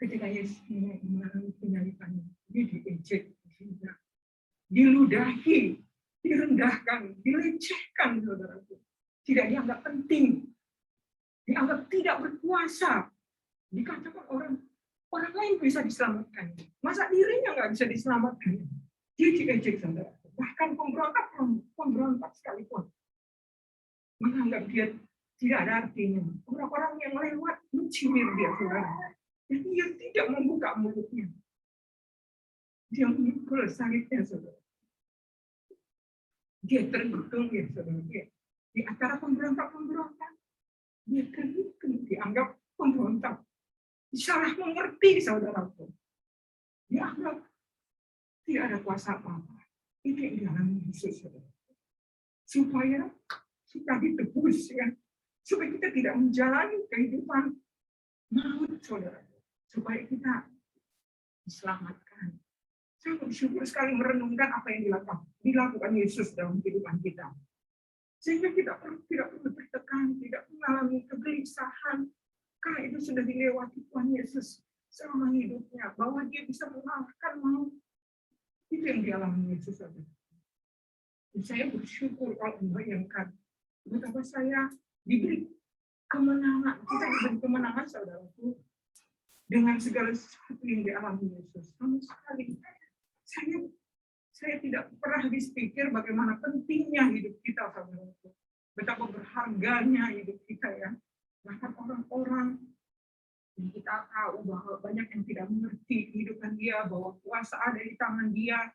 ketika Yesus mengalami penyalibannya, dia diejek, dihina, diludahi, direndahkan, dilecehkan, saudaraku. Tidak dianggap penting, dianggap tidak berkuasa. Dikatakan orang lain bisa diselamatkan. Masa dirinya nggak bisa diselamatkan? Dia diejek, saudara. Bahkan pemberontak sekalipun menganggap dia tidak ada artinya. Orang-orang yang lewat mencibir dia, saudara. Dan dia tidak membuka mulutnya. Dia memikul salibnya, saudara. Dia terhitung ya, saudara. Di antara pemberontak, dia terhitung, dianggap pemberontak. Salah mengerti, saudaraku. Dianggap tidak ada kuasa apa-apa. Itu yang dialami Yesus, saudara. Supaya kita ditebus ya. supaya kita tidak menjalani kehidupan maut, saudara, supaya kita diselamatkan. Saya bersyukur sekali merenungkan apa yang dilakukan Yesus dalam kehidupan kita. Sehingga kita tidak perlu tertekan, tidak mengalami kegelisahan, karena itu sudah dilewati Tuhan Yesus selama hidupnya, bahwa dia bisa mengalahkan maut. Itu yang dialami Yesus. Dan saya bersyukur kalau membayangkan betapa saya diberi kemenangan, kita diberi kemenangan, saudaraku, dengan segala sesuatu yang dialami Yesus. Sama sekali saya tidak pernah habis pikir bagaimana pentingnya hidup kita, saudaraku. Betapa berharganya hidup kita, ya. Bahkan orang-orang yang kita tahu bahwa banyak yang tidak mengerti kehidupan dia, bahwa kuasa ada di tangan dia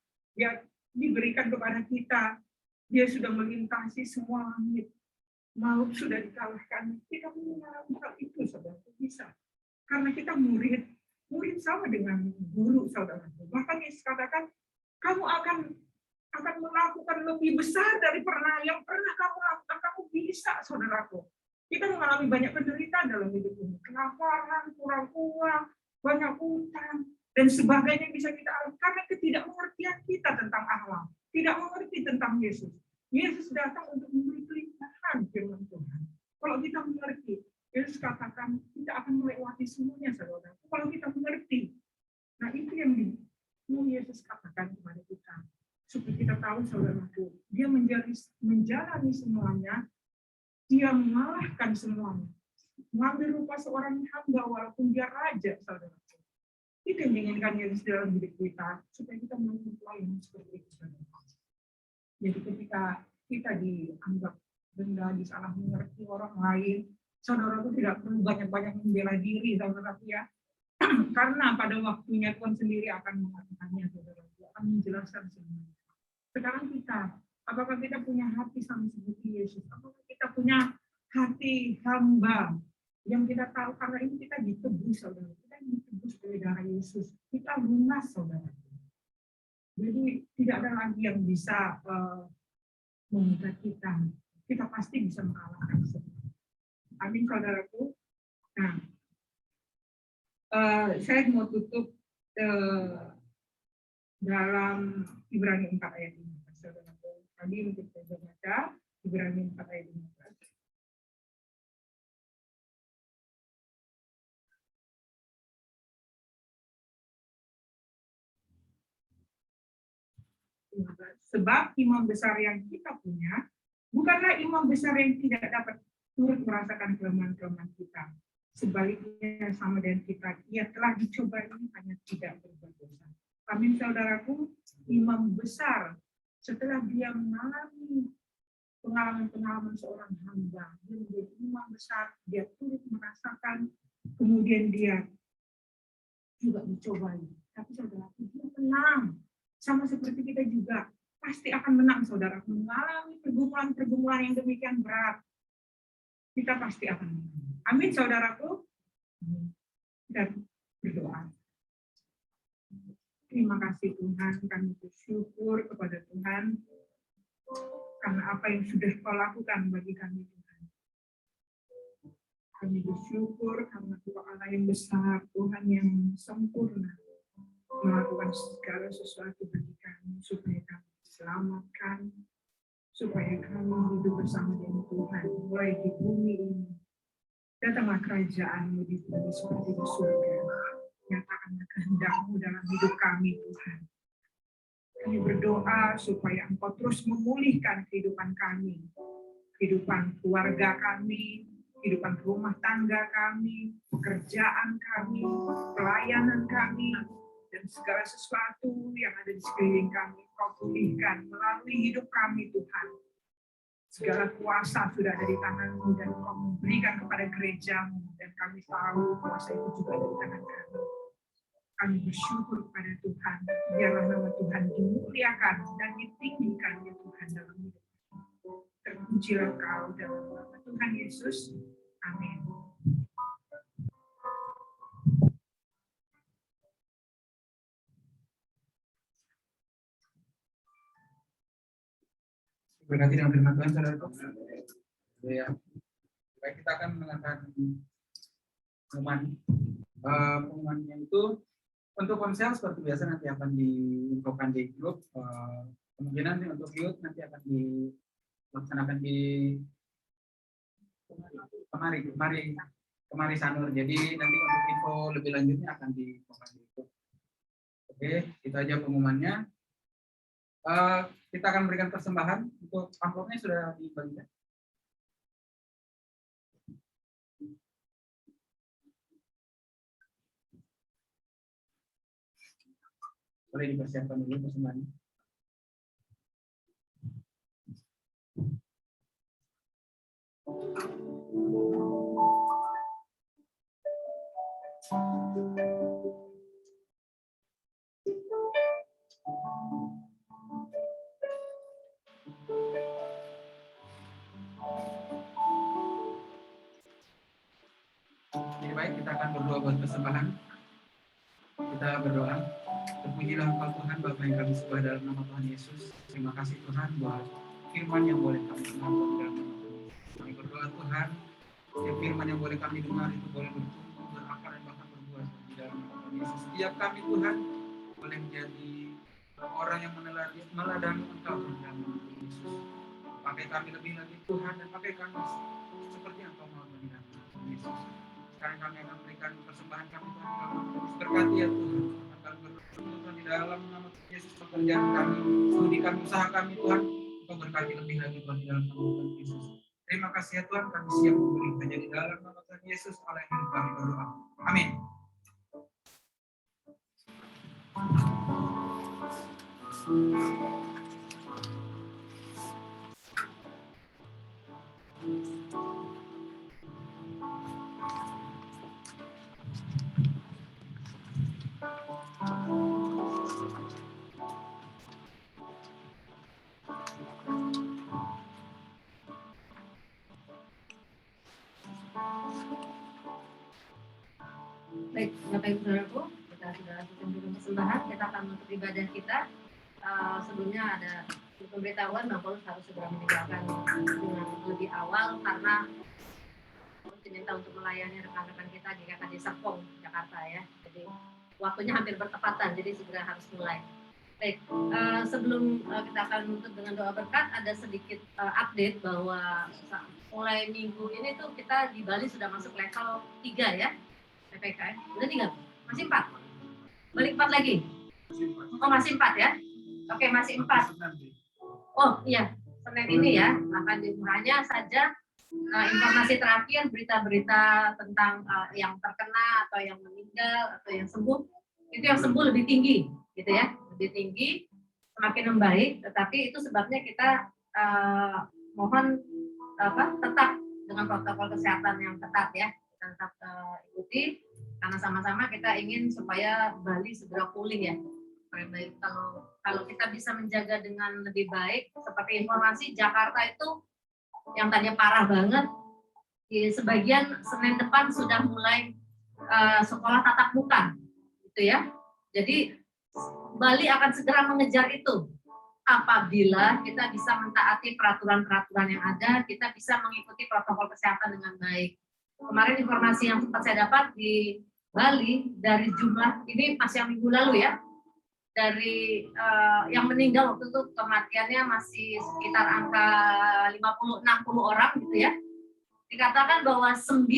diberikan kepada kita. Dia sudah melintasi semua langit. Maut sudah dikalahkan. Kita mengalami hal itu, saudaraku, bisa. Karena kita murid sama dengan guru, saudaraku. Bahkan Yesus katakan, kamu akan melakukan lebih besar dari yang pernah kamu lakukan. Kamu bisa, saudaraku. Kita mengalami banyak penderitaan dalam hidup ini. Kelaparan, kurang uang, banyak utang, dan sebagainya bisa kita alami karena ketidakmengertian kita tentang Allah. Tidak mengerti tentang Yesus. Yesus datang untuk memberi kelimpahan firman Tuhan. Kalau kita mengerti, Yesus katakan kita akan melewati semuanya, saudara. Kalau kita mengerti. Nah, itu yang Yesus katakan kepada kita. Supaya kita tahu, saudaraku, dia menjalani semuanya, dia mengalahkan semuanya. Mengambil rupa seorang hamba walaupun dia raja, saudaraku. Itu yang diinginkan Yesus dalam hidup kita, supaya kita menemukan pelayanan seperti itu, saudaraku. Jadi ketika kita dianggap rendah, disalah mengerti orang lain, saudaraku tidak perlu banyak-banyak membela diri, saudaraku, ya. Karena pada waktunya Tuhan sendiri akan mengatakannya, saudaraku, akan menjelaskan semuanya. Sekarang apakah kita punya hati sama seperti Yesus? Apakah kita punya hati hamba yang kita tahu karena ini kita ditebus, saudara. Kita ditebus oleh darah Yesus. Kita lunas, saudara. Jadi tidak ada lagi yang bisa mengikat kita. Kita pasti bisa mengalahkan semua. Amin, saudaraku. Nah, saya mau tutup dalam Ibrani 4 ayat 15, saudaraku. Tadi untuk saya baca Ibrani 4 ayat 15. Sebab imam besar yang kita punya bukanlah imam besar yang tidak dapat turut merasakan kelemahan-kelemahan kita. Sebaliknya sama dengan kita, ia telah dicobai hanya tidak berbuat dosa. Amin, saudaraku. Imam besar setelah dia mengalami pengalaman-pengalaman seorang hamba, dia menjadi imam besar, dia turut merasakan, kemudian dia juga dicobai. Tapi saudaraku, dia tenang. Sama seperti kita juga pasti akan menang, saudara. Mengalami pergumulan-pergumulan yang demikian berat, kita pasti akan menang. Amin, saudaraku. Dan berdoa. Terima kasih Tuhan, kami bersyukur kepada Tuhan karena apa yang sudah Kau lakukan bagi kami, Tuhan. Kami bersyukur karena Tuhan Allah yang besar, Tuhan yang sempurna, melakukan segala sesuatu bagi kami supaya kami diselamatkan, supaya kami hidup bersama dengan Tuhan mulai di bumi ini. Datanglah kerajaan-Mu di bumi seperti di surga. Nyatakanlah kehendak-Mu dalam hidup kami, Tuhan. Kami berdoa supaya Engkau terus memulihkan kehidupan kami, kehidupan keluarga kami, kehidupan rumah tangga kami, pekerjaan kami, pelayanan kami, dan segala sesuatu yang ada di sekeliling kami, Kau pulihkan melalui hidup kami, Tuhan. Segala kuasa sudah ada di tangan-Mu dan Kau memberikan kepada gereja-Mu, dan kami tahu kuasa itu juga ada di tangan kami. Kami bersyukur kepada Tuhan, biarlah nama Tuhan dimuliakan dan ditinggikan ya Tuhan dalam hidup kami. Terpujilah Kau dalam nama Tuhan Yesus. Amin. Berkati dengan firman Tuhan, saudara. Ya. Baik, kita akan mendengarkan pengumuman. Pengumumannya itu untuk ponsel seperti biasa nanti akan diinfokan di grup. Kemungkinan untuk youth nanti akan dilaksanakan di kemari Sanur. Jadi nanti untuk info lebih lanjutnya akan diinfokan di grup. Oke, itu aja pengumumannya. Kita akan berikan persembahan. Untuk amplopnya sudah dibagikan. Boleh dipersiapkan dulu persembahannya. Jadi baik, kita akan berdoa buat persembahan. Kita berdoa. Terpujilah Engkau Tuhan Bapa yang kami sembah dalam nama Tuhan Yesus. Terima kasih Tuhan buat firman yang boleh kami dengar dalam nama Tuhan Yesus. Kami berdoa Tuhan, setiap firman yang boleh kami dengar itu boleh bertumbuh, berakar dan bahkan berbuah di dalam nama Tuhan Yesus. Setiap kami Tuhan boleh menjadi orang yang meladani Engkau dalam nama Tuhan Yesus. Pakai kami lebih lagi Tuhan dan pakai kami seperti yang Engkau mau bagi dalam nama Tuhan Yesus. Sekarang kami akan berikan persembahan kami Tuhan. Berkati ya Tuhan. Akan bertumbuh di dalam nama Tuhan Yesus, pekerjaan kami, studi kami, usaha kami Tuhan. Engkau berkati lebih lagi Tuhan di dalam nama Tuhan Yesus. Terima kasih ya Tuhan, kami siap memberi hanya di dalam nama Tuhan Yesus. Allah yang hidup kami berdoa. Amin. Baik, Bapak Ibu Saudaraku, kita sudah lanjutkan dulu persembahan. Kita akan menutup ibadah kita. Sebelumnya ada pemberitahuan bahwa Paulus harus segera meninggalkan dengan lebih awal karena diminta untuk melayani rekan-rekan kita di GKJ Serpong, Jakarta ya. Jadi waktunya hampir bertepatan, jadi segera harus mulai. Baik, sebelum kita akan menutup dengan doa berkat, ada sedikit update bahwa mulai minggu ini tuh kita di Bali sudah masuk level 3 ya. PPKM. Udah 3? Masih 4? Balik 4 lagi? Oh masih 4 ya? Oke masih 4. Oh iya, Senin ini ya, akan hanya saja informasi terakhir, berita-berita tentang yang terkena atau yang meninggal atau yang sembuh, itu yang sembuh lebih tinggi gitu ya, lebih tinggi, semakin membaik, tetapi itu sebabnya kita mohon tetap dengan protokol kesehatan yang ketat ya, kita tetap ikuti karena sama-sama kita ingin supaya Bali segera pulih ya. Baik, kalau kita bisa menjaga dengan lebih baik, seperti informasi Jakarta itu yang tadinya parah banget, di sebagian Senin depan sudah mulai sekolah tatap muka, gitu ya. Jadi Bali akan segera mengejar itu. Apabila kita bisa mentaati peraturan-peraturan yang ada, kita bisa mengikuti protokol kesehatan dengan baik. Kemarin informasi yang sempat saya dapat di Bali dari jumlah ini masih yang minggu lalu ya, dari yang meninggal waktu itu kematiannya masih sekitar angka 50-60 orang gitu ya. Dikatakan bahwa 90%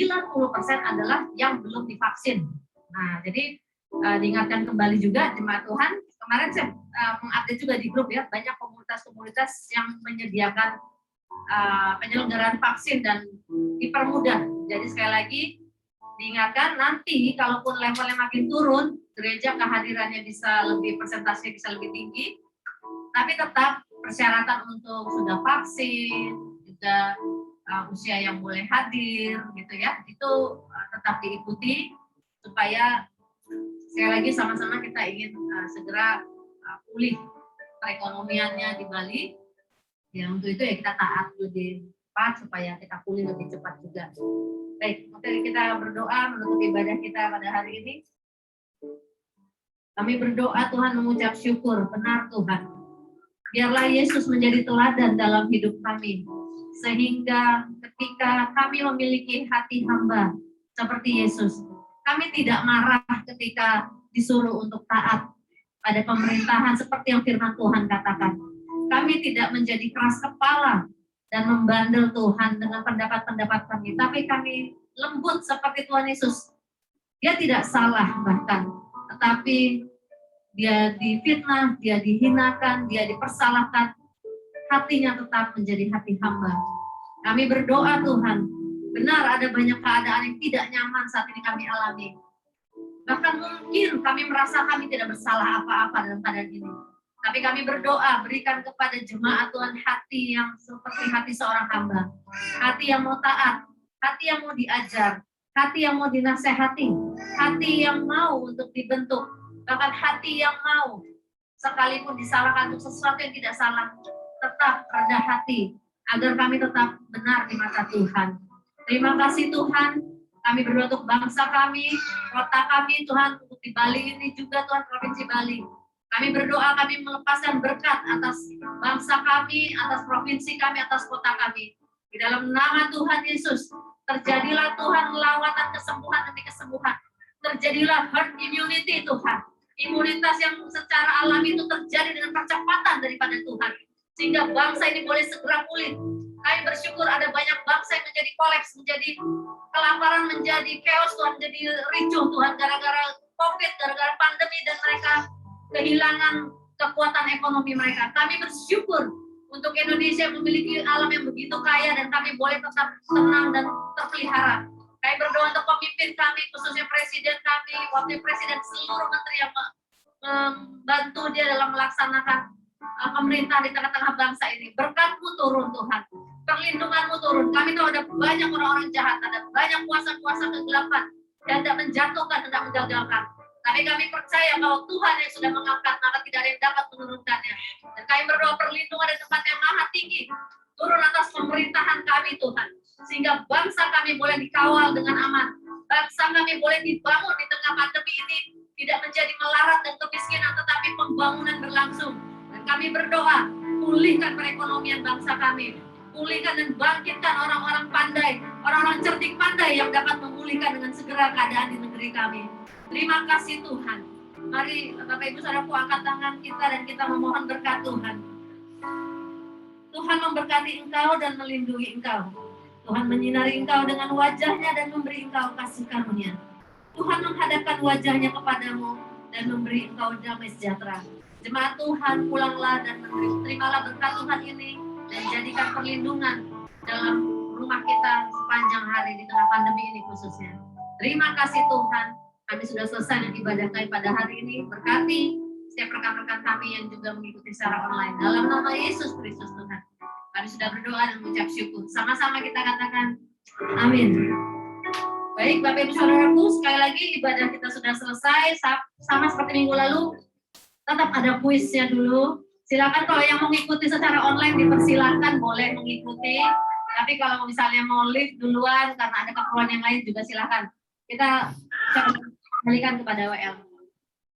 adalah yang belum divaksin. Nah, jadi diingatkan kembali juga jemaat Tuhan. Kemarin saya mengupdate juga di grup ya, banyak komunitas-komunitas yang menyediakan penyelenggaraan vaksin dan dipermudah. Jadi sekali lagi diingatkan nanti kalaupun levelnya makin turun, gereja kehadirannya bisa lebih, persentasenya bisa lebih tinggi, tapi tetap persyaratan untuk sudah vaksin, juga usia yang boleh hadir gitu ya, itu tetap diikuti supaya sekali lagi sama-sama kita ingin segera pulih perekonomiannya di Bali. Ya untuk itu ya kita taat lebih cepat supaya kita pulih lebih cepat juga. Baik, mari kita berdoa menutup ibadah kita pada hari ini. Kami berdoa Tuhan mengucap syukur, benar Tuhan. Biarlah Yesus menjadi teladan dalam hidup kami. Sehingga ketika kami memiliki hati hamba seperti Yesus, kami tidak marah ketika disuruh untuk taat pada pemerintahan seperti yang firman Tuhan katakan. Kami tidak menjadi keras kepala dan membandel Tuhan dengan pendapat-pendapat kami, tapi kami lembut seperti Tuhan Yesus. Dia tidak salah bahkan, tetapi dia difitnah, dia dihinakan, dia dipersalahkan, hatinya tetap menjadi hati hamba. Kami berdoa Tuhan, benar ada banyak keadaan yang tidak nyaman saat ini kami alami. Bahkan mungkin kami merasa kami tidak bersalah apa-apa dalam keadaan ini. Tapi kami berdoa, berikan kepada jemaat Tuhan hati yang seperti hati seorang hamba. Hati yang mau taat, hati yang mau diajar, hati yang mau dinasehati, hati yang mau untuk dibentuk, bahkan hati yang mau sekalipun disalahkan untuk sesuatu yang tidak salah, tetap rendah hati, agar kami tetap benar di mata Tuhan. Terima kasih Tuhan, kami berdoa untuk bangsa kami, kota kami Tuhan, untuk di Bali ini juga Tuhan, Provinsi Bali. Kami berdoa, kami melepaskan berkat atas bangsa kami, atas provinsi kami, atas kota kami. Di dalam nama Tuhan Yesus, terjadilah Tuhan lawatan kesembuhan demi kesembuhan. Terjadilah herd immunity Tuhan. Imunitas yang secara alami itu terjadi dengan percepatan daripada Tuhan. Sehingga bangsa ini boleh segera pulih. Kami bersyukur ada banyak bangsa yang menjadi kolaps, menjadi kelaparan, menjadi chaos Tuhan, menjadi ricuh Tuhan, gara-gara COVID, gara-gara pandemi, dan mereka kehilangan kekuatan ekonomi mereka. Kami bersyukur untuk Indonesia yang memiliki alam yang begitu kaya dan kami boleh tetap tenang dan terpelihara. Kami berdoa untuk pemimpin kami, khususnya presiden kami, wakil presiden, seluruh menteri yang membantu dia dalam melaksanakan pemerintah di tengah-tengah bangsa ini. Berkat-Mu turun Tuhan, perlindungan-Mu turun. Kami tahu ada banyak orang-orang jahat, ada banyak kuasa-kuasa kegelapan yang hendak menjatuhkan, hendak menggagalkan. Tapi kami percaya bahwa Tuhan yang sudah mengangkat, maka tidak ada yang dapat menurunkannya. Dan kami berdoa perlindungan di tempat yang maha tinggi turun atas pemerintahan kami Tuhan, sehingga bangsa kami boleh dikawal dengan aman. Bangsa kami boleh dibangun di tengah pandemi ini, tidak menjadi melarat dan kemiskinan, tetapi pembangunan berlangsung. Dan kami berdoa, pulihkan perekonomian bangsa kami, pulihkan dan bangkitkan orang-orang pandai, orang-orang cerdik pandai yang dapat memulihkan dengan segera keadaan di negeri kami. Terima kasih Tuhan. Mari Bapak Ibu Saudaraku angkat tangan kita dan kita memohon berkat Tuhan. Tuhan memberkati engkau dan melindungi engkau. Tuhan menyinari engkau dengan wajahnya dan memberi engkau kasih karunia. Tuhan menghadapkan wajahnya kepadamu dan memberi engkau damai sejahtera. Jemaat Tuhan, pulanglah dan terimalah berkat Tuhan ini dan jadikan perlindungan dalam rumah kita sepanjang hari di tengah pandemi ini khususnya. Terima kasih Tuhan. Kami sudah selesai dengan ibadah kami pada hari ini. Berkati setiap rekan-rekan kami yang juga mengikuti secara online. Dalam nama Yesus Kristus Tuhan, kami sudah berdoa dan mengucap syukur. Sama-sama kita katakan amin. Baik Bapak Ibu Saudaraku, sekali lagi ibadah kita sudah selesai. Sama seperti minggu lalu, tetap ada kuisnya dulu. Silakan kalau yang mengikuti secara online dipersilakan boleh mengikuti. Tapi kalau misalnya mau live duluan karena ada keperluan yang lain juga silakan. Kita kembalikan kepada WL.